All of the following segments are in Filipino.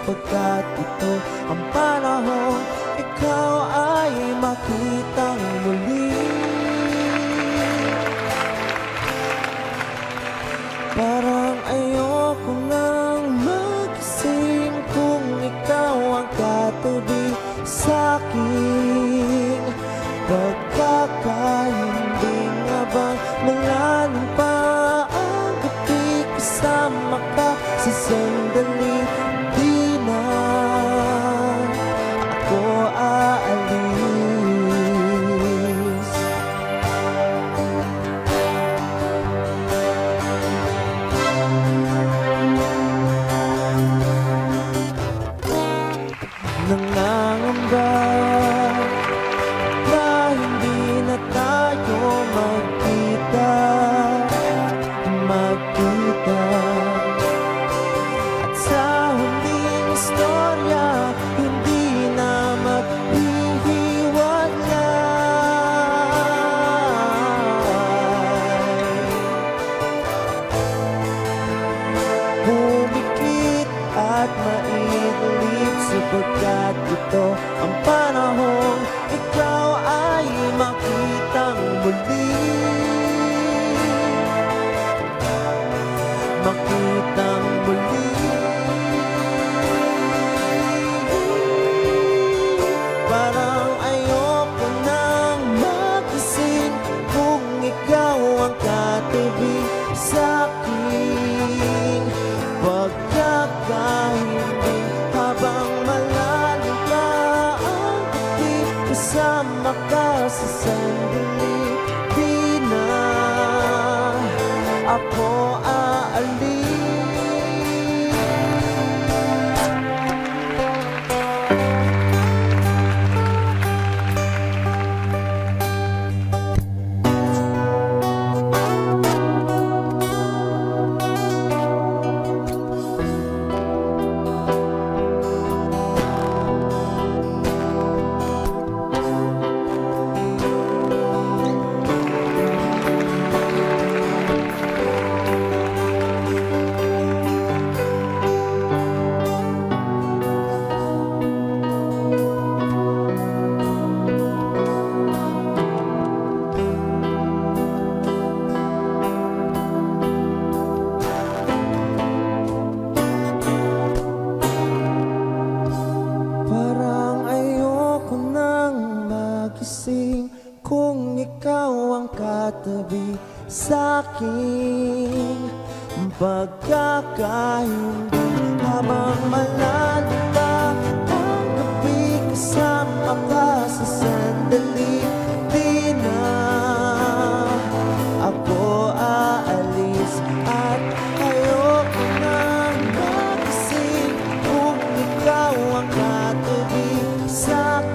sapagkat ito ang panahon ikaw ay makitang muli. Parang ayoko nang magising kung ikaw ang katabi sa'kin. Pagkakahindi nga bang malalim pa ang gabi kasama ka sa sandali? Di na ako aalis. Nangangamba na hindi na tayo magkita at sa huling istorya hindi na maghihiwalay. Humikit at maidlip sapagkat ito ang panahong ikaw ay makitang muli. Makitang muli. Parang ayoko nang magising kung ikaw ang katabi sa'kin. Pagkakahindi habang malalim pa ang gabi kasama ka sa sandali. Di na ako aalis. Parang ayoko nang magising kung ikaw ang katabi sa'kin. Pagkakahindi habang malalim pa ang gabi kasama ka sa sandali. Di na ako aalis at ayoko nang magising kung ikaw ang katabi sa'kin.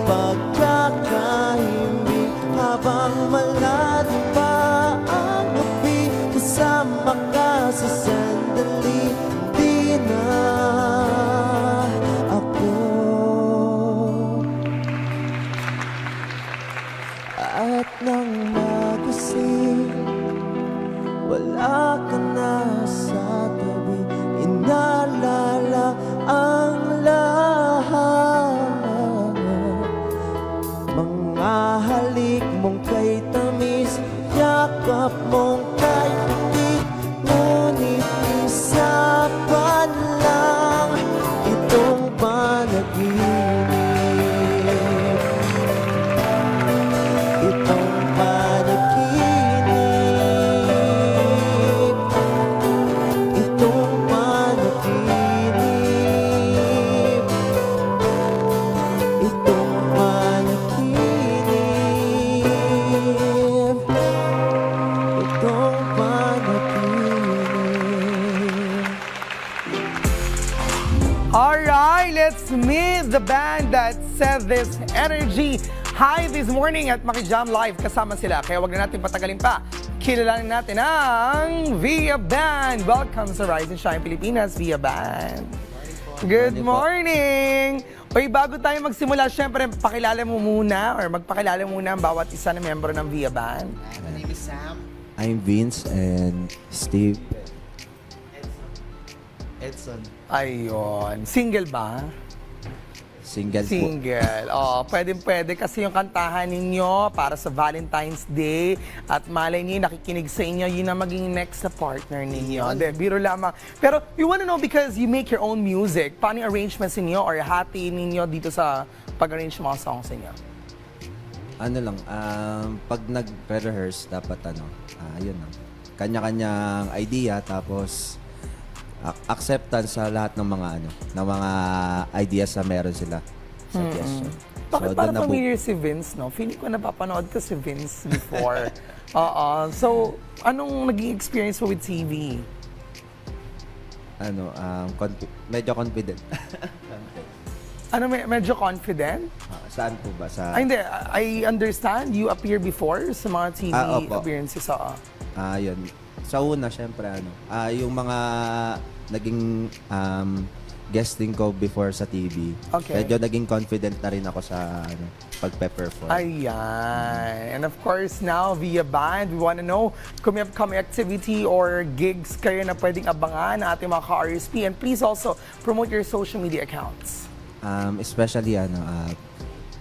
Pagkakahimik habang malalim pa ang gabi kasama ka sa sandali. Di na ako. At nang magising wala ka na sa tabi, inaalala ang lahat. Mga halik mong kay tamis, yakap mong kay putik, ngunit isa pa lang itong panaginip. Itong panaginip. Itong panaginip. Itong panaginip. Itong panaginip. Alright, let's meet the band that set this energy high this morning at Makijam Live. Kasama sila, kaya wag na natin patagalin pa. Kilalanin natin ang Via Band. Welcome sa Rise and Shine Pilipinas, Via Band. Good morning! Uy, bago tayo magsimula, syempre, pakilala mo muna or magpakilala muna ang bawat isa na miyembro ng Via Band. My name is Sam. I'm Vince and Steve. Edson. Ayun. Single ba? Single po. Single. Oh, pwede kasi yung kantahan ninyo para sa Valentine's Day at malay niyo nakikinig sa inyo, yun ang maging next na partner ninyo. Hindi, biro lamang. Pero we wanna know because you make your own music. Paano yung arrangements ninyo or hati ninyo dito sa pag-arrange ng mga songs ninyo? Ano lang, pag nag-rehearse, dapat yun lang. Kanya-kanyang idea, tapos acceptance sa lahat ng mga ideas na meron sila. Suggestion. Bakit doon parang nabu- familiar si Vince, no? Feeling ko napapanood ko si Vince before. Oo. So, anong naging experience mo with TV? medyo confident. Ano, medyo confident? Saan po ba? Ay, hindi. I understand you appear before sa mga TV Opo. appearances. Yun. Sa una, syempre, yung mga naging guesting ko before sa TV. Okay. Medyo naging confident na rin ako sa pagpe-perform. Ayan. And of course, now, via band, we want to know kung may upcoming activity or gigs kayo na pwedeng abangan na ating mga ka-RSP. And please also promote your social media accounts. Especially,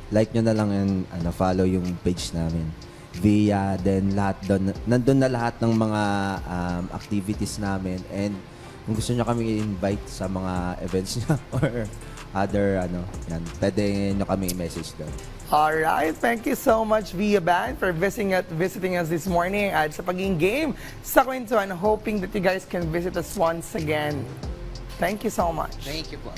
like nyo na lang and follow yung page namin. Via, then lahat doon, nandun na lahat ng mga activities namin, and kung gusto nyo kami i-invite sa mga events nyo or other, yan, pwede nyo kami i-message doon. Alright, thank you so much Via Band for visiting us this morning at sa pagiging game sa Kwentuhan, hoping that you guys can visit us once again. Thank you so much. Thank you po.